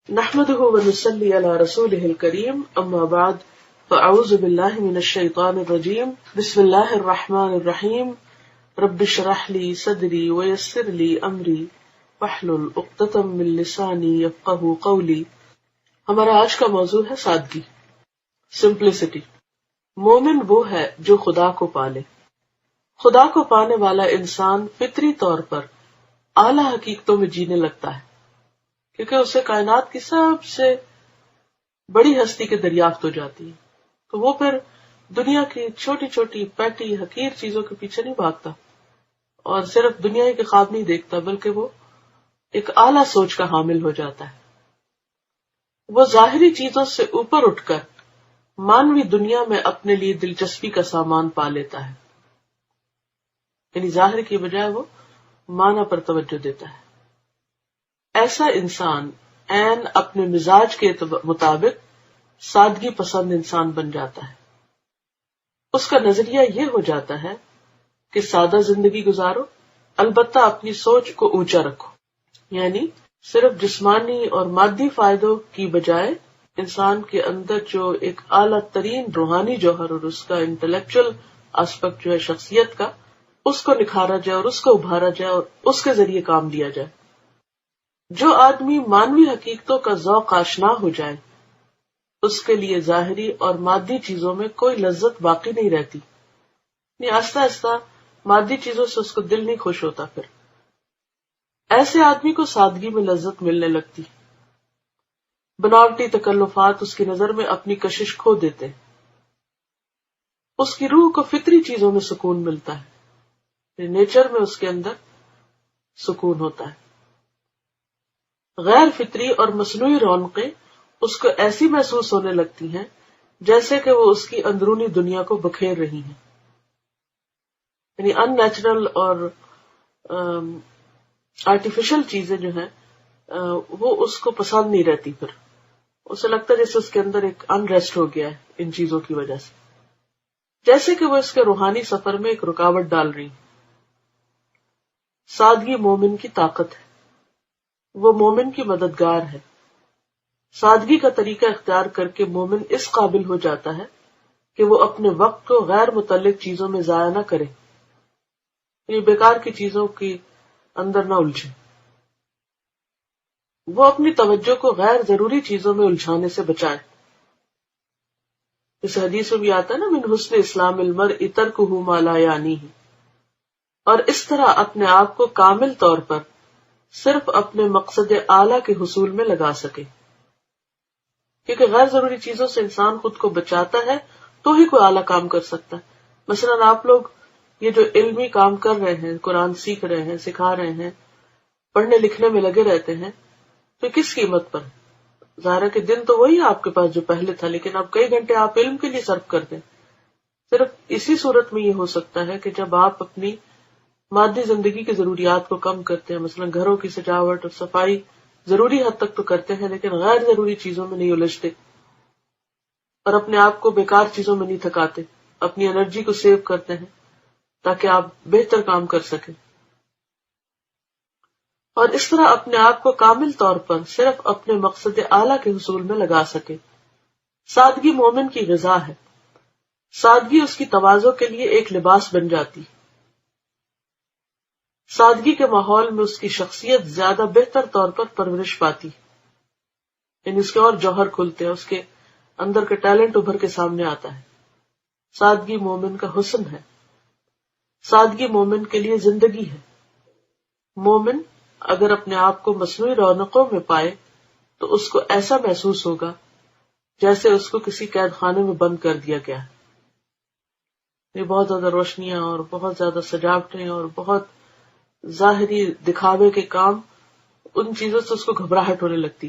نحمده ونصلي على رسوله الكريم اما بعد فاعوذ بالله من الشيطان الرجيم بسم الله الرحمن الرحيم رب اشرح لي صدري ويسر لي امري واحلل عقدة من لساني يفقهوا قولي. ہمارا آج کا موضوع ہے سادگی، سمپلسٹی. مومن وہ ہے جو خدا کو پالے. خدا کو پانے والا انسان فطری طور پر اعلی حقیقتوں میں جینے لگتا ہے، کیونکہ اسے کائنات کی سب سے بڑی ہستی کی دریافت ہو جاتی ہے. تو وہ پھر دنیا کی چھوٹی چھوٹی پیٹی حقیر چیزوں کے پیچھے نہیں بھاگتا اور صرف دنیا ہی کے خواب نہیں دیکھتا، بلکہ وہ ایک اعلیٰ سوچ کا حامل ہو جاتا ہے. وہ ظاہری چیزوں سے اوپر اٹھ کر مانوی دنیا میں اپنے لیے دلچسپی کا سامان پا لیتا ہے، یعنی ظاہر کی بجائے وہ معنی پر توجہ دیتا ہے. ایسا انسان عین اپنے مزاج کے مطابق سادگی پسند انسان بن جاتا ہے. اس کا نظریہ یہ ہو جاتا ہے کہ سادہ زندگی گزارو، البتہ اپنی سوچ کو اونچا رکھو. یعنی صرف جسمانی اور مادی فائدوں کی بجائے انسان کے اندر جو ایک اعلیٰ ترین روحانی جوہر اور اس کا انٹلیکچل آسپیکٹ جو ہے شخصیت کا، اس کو نکھارا جائے اور اس کو ابھارا جائے اور اس کے ذریعے کام لیا جائے. جو آدمی مانوی حقیقتوں کا ذوق آشنا ہو جائے اس کے لیے ظاہری اور مادی چیزوں میں کوئی لذت باقی نہیں رہتی. آہستہ آہستہ مادی چیزوں سے اس کو دل نہیں خوش ہوتا. پھر ایسے آدمی کو سادگی میں لذت ملنے لگتی. بناوٹی تکلفات اس کی نظر میں اپنی کشش کھو دیتے. اس کی روح کو فطری چیزوں میں سکون ملتا ہے، نیچر میں اس کے اندر سکون ہوتا ہے. غیر فطری اور مصنوعی رونقیں اس کو ایسی محسوس ہونے لگتی ہیں جیسے کہ وہ اس کی اندرونی دنیا کو بکھیر رہی ہیں. یعنی ان نیچرل اور آرٹیفیشل چیزیں جو ہیں وہ اس کو پسند نہیں رہتی. پھر اسے لگتا ہے جیسے اس کے اندر ایک انریسٹ ہو گیا ہے ان چیزوں کی وجہ سے، جیسے کہ وہ اس کے روحانی سفر میں ایک رکاوٹ ڈال رہی. سادگی مومن کی طاقت ہے، وہ مومن کی مددگار ہے. سادگی کا طریقہ اختیار کر کے مومن اس قابل ہو جاتا ہے کہ وہ اپنے وقت کو غیر متعلق چیزوں میں ضائع نہ کرے، یہ بیکار کی چیزوں کی اندر نہ الجھے. وہ اپنی توجہ کو غیر ضروری چیزوں میں الجھانے سے بچائے. اس حدیث میں بھی آتا ہے نا، من حسن اسلام المرء ترکہ ما لا یعنیہ. اور اس طرح اپنے آپ کو کامل طور پر صرف اپنے مقصد اعلیٰ کے حصول میں لگا سکے، کیونکہ غیر ضروری چیزوں سے انسان خود کو بچاتا ہے تو ہی کوئی اعلیٰ کام کر سکتا ہے. مثلا آپ لوگ یہ جو علمی کام کر رہے ہیں، قرآن سیکھ رہے ہیں، سکھا رہے ہیں، پڑھنے لکھنے میں لگے رہتے ہیں، تو کس قیمت پر؟ ظاہر ہے کہ دن تو وہی آپ کے پاس جو پہلے تھا، لیکن اب کئی گھنٹے آپ علم کے لیے صرف کرتے ہیں. صرف اسی صورت میں یہ ہو سکتا ہے کہ جب آپ اپنی مادی زندگی کی ضروریات کو کم کرتے ہیں، مثلا گھروں کی سجاوٹ اور صفائی ضروری حد تک تو کرتے ہیں لیکن غیر ضروری چیزوں میں نہیں الجھتے اور اپنے آپ کو بیکار چیزوں میں نہیں تھکاتے، اپنی انرجی کو سیو کرتے ہیں تاکہ آپ بہتر کام کر سکیں. اور اس طرح اپنے آپ کو کامل طور پر صرف اپنے مقصد اعلیٰ کے حصول میں لگا سکے. سادگی مومن کی غذا ہے. سادگی اس کی تواضع کے لیے ایک لباس بن جاتی. سادگی کے ماحول میں اس کی شخصیت زیادہ بہتر طور پر پرورش پاتی، یعنی اس کے اور جوہر کھلتے ہیں، اس کے اندر کا ٹیلنٹ ابھر کے سامنے آتا ہے. سادگی مومن کا حسن ہے. سادگی مومن کے لیے زندگی ہے. مومن اگر اپنے آپ کو مصنوعی رونقوں میں پائے تو اس کو ایسا محسوس ہوگا جیسے اس کو کسی قید خانے میں بند کر دیا گیا ہے. یہ بہت زیادہ روشنیاں اور بہت زیادہ سجاوٹیں اور بہت ظاہری دکھاوے کے کام، ان چیزوں سے اس کو گھبراہٹ ہونے لگتی.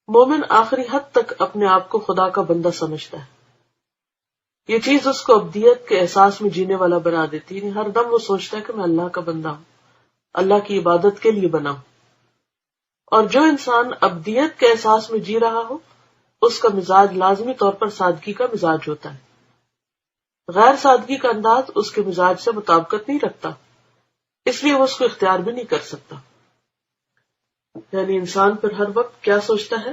مومن آخری حد تک اپنے آپ کو خدا کا بندہ سمجھتا ہے. یہ چیز اس کو ابدیت کے احساس میں جینے والا بنا دیتی ہے. ہر دم وہ سوچتا ہے کہ میں اللہ کا بندہ ہوں، اللہ کی عبادت کے لیے بنا ہوں. اور جو انسان ابدیت کے احساس میں جی رہا ہو اس کا مزاج لازمی طور پر سادگی کا مزاج ہوتا ہے. غیر سادگی کا انداز اس کے مزاج سے مطابقت نہیں رکھتا، اس لیے وہ اس کو اختیار بھی نہیں کر سکتا. یعنی انسان پھر ہر وقت کیا سوچتا ہے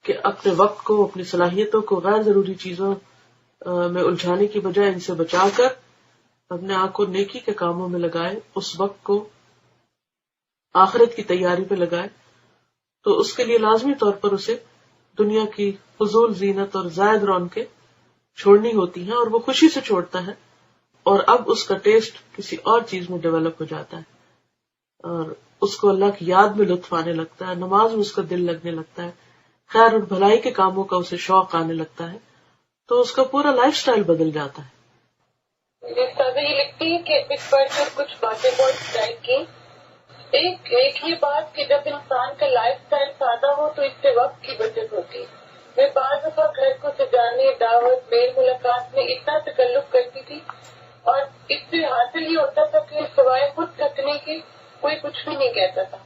کہ اپنے وقت کو، اپنی صلاحیتوں کو غیر ضروری چیزوں میں الجھانے کی بجائے ان سے بچا کر اپنے آپ کو نیکی کے کاموں میں لگائے، اس وقت کو آخرت کی تیاری پہ لگائے، تو اس کے لیے لازمی طور پر اسے دنیا کی فضول زینت اور زائد رونقیں چھوڑنی ہوتی ہیں، اور وہ خوشی سے چھوڑتا ہے، اور اب اس کا ٹیسٹ کسی اور چیز میں ڈیولپ ہو جاتا ہے، اور اس کو اللہ کی یاد میں لطف آنے لگتا ہے، نماز میں اس کا دل لگنے لگتا ہے، خیر اور بھلائی کے کاموں کا اسے شوق آنے لگتا ہے، تو اس کا پورا لائف سٹائل بدل جاتا ہے۔ یہ لگتی ہے کہ اس پر جو کچھ باتیں بہت اسٹرائک کی، ایک یہ بات کہ جب انسان کا لائف سٹائل سادہ ہو تو اس سے وقت کی بچت ہوتی ہے۔ میں بعض دفعہ گھر کو سجانے، دعوت، میل ملاقات میں اتنا تکلف کرتی تھی، اور اس سے حاصل یہ ہوتا تھا کہ سوائے خود تھکنے کے کوئی کچھ بھی نہیں کہتا تھا۔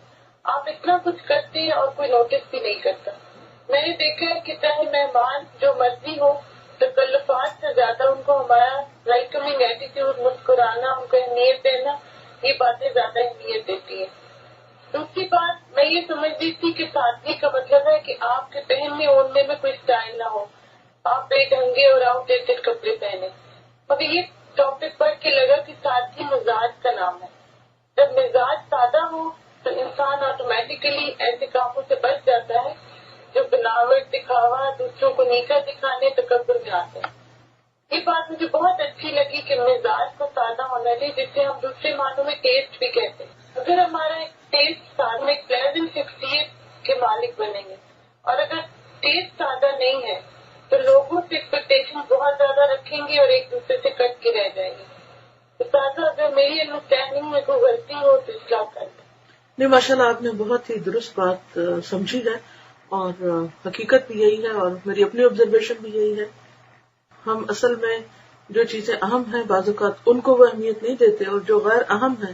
آپ اتنا کچھ کرتے ہیں اور کوئی نوٹس بھی نہیں کرتا۔ میں نے دیکھا ہے کہ چاہے مہمان جو مرضی ہو، تکلفات سے زیادہ ان کو ہمارا ویلکمنگ ایٹیٹیوڈ، مسکرانا، ان کو اہمیت دینا، یہ باتیں زیادہ اہمیت دیتی ہیں۔ دوسری بات میں یہ سمجھتی تھی کہ سادگی کا مطلب ہے کہ آپ کے پہننے اوڑھنے میں کوئی اسٹائل نہ ہو، آپ بے ڈھنگے اور آؤٹ ڈیٹڈ کپڑے پہنے۔ مگر یہ ٹاپک پڑھ کے لگا کہ سادگی مزاج کا نام ہے۔ جب مزاج سادہ ہو تو انسان آٹومیٹیکلی ایسے کاموں سے بچ جاتا ہے جو بناوٹ، دکھاوا، دوسروں کو نیچا دکھانے، تکبر میں آتے ہیں۔ یہ بات مجھے بہت اچھی لگی کہ مزاج کو سادہ ہونا چاہیے، جس سے ہم دوسرے معنوں میں ٹیسٹ بھی کہتے ہیں۔ اگر ہمارا ٹیسٹ سادہ، ایک پلیزنٹ شخصیت کے مالک بنیں گے، اور اگر ٹیسٹ سادہ نہیں ہے تو لوگوں سے ایکسپیکٹیشن بہت زیادہ رکھیں گے اور ایک دوسرے سے کٹ کے رہ جائیں گے۔ تو اگر میری انڈرسٹینڈنگ میں کوئی غلطی ہو تو اصلاح کر دیں۔ نہیں، ماشاء اللہ آپ نے بہت ہی درست بات سمجھی ہے، اور حقیقت بھی یہی ہے، اور میری اپنی آبزرویشن بھی یہی ہے۔ ہم اصل میں جو چیزیں اہم ہیں بعض اوقات ان کو وہ اہمیت نہیں دیتے، اور جو غیر اہم ہیں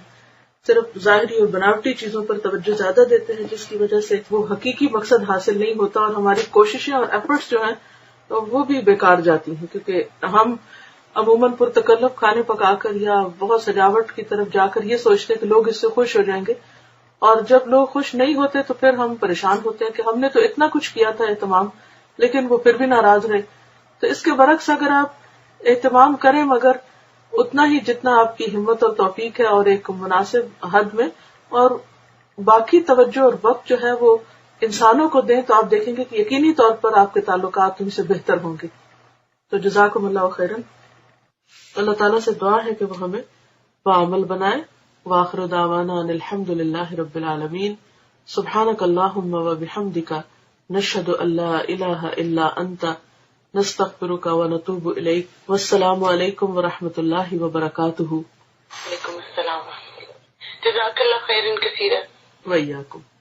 صرف ظاہری اور بناوٹی چیزوں پر توجہ زیادہ دیتے ہیں، جس کی وجہ سے وہ حقیقی مقصد حاصل نہیں ہوتا، اور ہماری کوششیں اور ایفرٹس جو ہیں وہ بھی بیکار جاتی ہیں، کیونکہ ہم عموماً پرتکلف کھانے پکا کر یا بہت سجاوٹ کی طرف جا کر یہ سوچتے ہیں کہ لوگ اس سے خوش ہو جائیں گے، اور جب لوگ خوش نہیں ہوتے تو پھر ہم پریشان ہوتے ہیں کہ ہم نے تو اتنا کچھ کیا تھا اہتمام، لیکن وہ پھر بھی ناراض رہے۔ تو اس کے برعکس اگر آپ اہتمام کریں مگر اتنا ہی جتنا آپ کی ہمت اور توفیق ہے، اور ایک مناسب حد میں، اور باقی توجہ اور وقت جو ہے وہ انسانوں کو دیں، تو آپ دیکھیں گے کہ یقینی طور پر آپ کے تعلقات ان سے بہتر ہوں گے۔ تو جزاکم اللہ خیرا۔ اللہ تعالیٰ سے دعا ہے کہ وہ ہمیں بعمل بنائے۔ وآخر دعوانا ان الحمد للہ رب العالمین۔ سبحانک اللہم وبحمدک، نشہد ان لا الہ الا انت، نستغفرک ونتوب الیک۔ والسلام علیکم ورحمۃ اللہ وبرکاتہ۔ وعلیکم السلام ورحمۃ اللہ۔ جزاک اللہ خیرا کثیرا۔ وإیاکم۔